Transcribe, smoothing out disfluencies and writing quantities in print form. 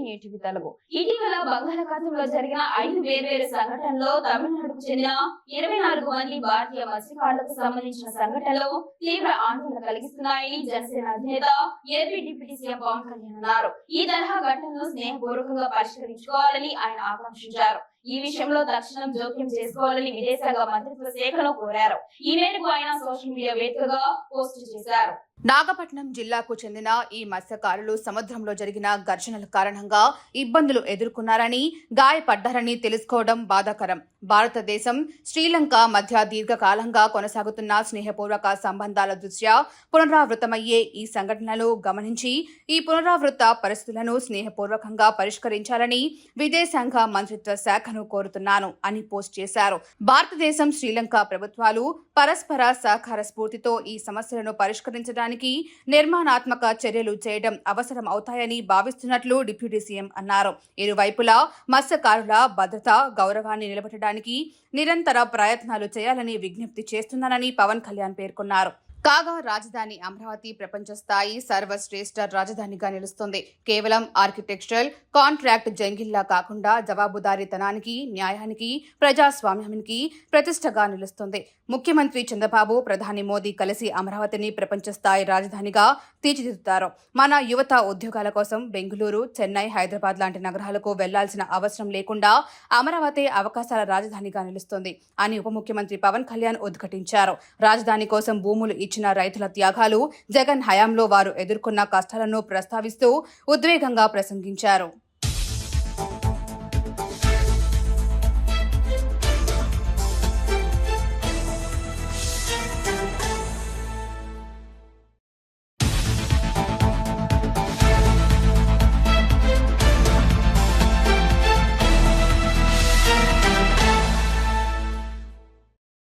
నేటివి తెలుగు. ఇటీవల బంగాళాఖాతంలో జరిగిన 5 వేర్వేరు సంఘటనల్లో తమిళనాడుకు చెందిన 24 మంది భారతీయ మత్స్యకారులకు సంబంధించిన సంఘటనలు తీవ్ర ఆందోళన కలిగిస్తున్నాయని జనసేన అధినేత AP deputy CM Pawan Kalyan అన్నారు. ఈ తరహా ఘటనలను స్నేహపూర్వకంగా పరిష్కరించుకోవాలని ఆయన ఆకాంక్షించారు. ఈ విషయంలో తక్షణం జోక్యం చేసుకోవాలని విదేశాంగ మంత్రిత్వ శాఖను కోరారు. ఈ మేరకు ఆయన సోషల్ మీడియా వేదికగా పోస్ట్ చేశారు. నాగపట్నం జిల్లాకు చెందిన ఈ మత్స్యకారులు సముద్రంలో జరిగిన ఘర్షణల కారణంగా ఇబ్బందులు ఎదుర్కొన్నారని, గాయపడ్డారని తెలుసుకోవడం బాధాకరం. భారతదేశం, శ్రీలంక మధ్య దీర్ఘకాలంగా కొనసాగుతున్న స్నేహపూర్వక సంబంధాల దృష్ట్యా పునరావృతమయ్యే ఈ సంఘటనలు గమనించి ఈ పునరావృత పరిస్థితులను స్నేహపూర్వకంగా పరిష్కరించాలని విదేశాంగ మంత్రిత్వ శాఖను కోరుతున్నాను అని పోస్ట్ చేశారు. భారతదేశం, శ్రీలంక ప్రభుత్వాలు పరస్పర సహకార స్ఫూర్తితో ఈ సమస్యలను పరిష్కరించడానికి నిర్మాణాత్మక చర్యలు చేయడం అవసరం అవుతాయని భావిస్తున్నట్లు డిప్యూటీ సీఎం అన్నారు. ఇరువైపులా మత్స్యకారుల భద్రత, గౌరవాన్ని నిలబెట్టడానికి నిరంతర ప్రయత్నాలు చేయాలని విజ్ఞప్తి చేస్తున్నానని పవన్ కళ్యాణ్ పేర్కొన్నారు. కాగా రాజధాని అమరావతి ప్రపంచ స్థాయి సర్వశ్రేష్ఠ రాజధానిగా నిలుస్తుంది. కేవలం ఆర్కిటెక్చరల్ కాంట్రాక్ట్ జంగిల్లా కాకుండా జవాబుదారీతనానికి, న్యాయానికి, ప్రజాస్వామ్యానికి ప్రతిష్టగా నిలుస్తుంది. ముఖ్యమంత్రి చంద్రబాబు, ప్రధాని మోదీ కలిసి అమరావతిని ప్రపంచ స్థాయి రాజధానిగా తీర్చిదిద్దుతారు. మన యువత ఉద్యోగాల కోసం బెంగళూరు, చెన్నై, హైదరాబాద్ లాంటి నగరాలకు వెళ్లాల్సిన అవసరం లేకుండా అమరావతి అవకాశాల రాజధానిగా నిలుస్తుంది అని ఉప ముఖ్యమంత్రి పవన్ కళ్యాణ్ ఉద్ఘాటించారు. రాజధాని కోసం భూములు ఇచ్చిన రైతుల త్యాగాలు, జగన్ హయాంలో వారు ఎదుర్కొన్న కష్టాలను ప్రస్తావిస్తూ ఉద్వేగంగా ప్రసంగించారు.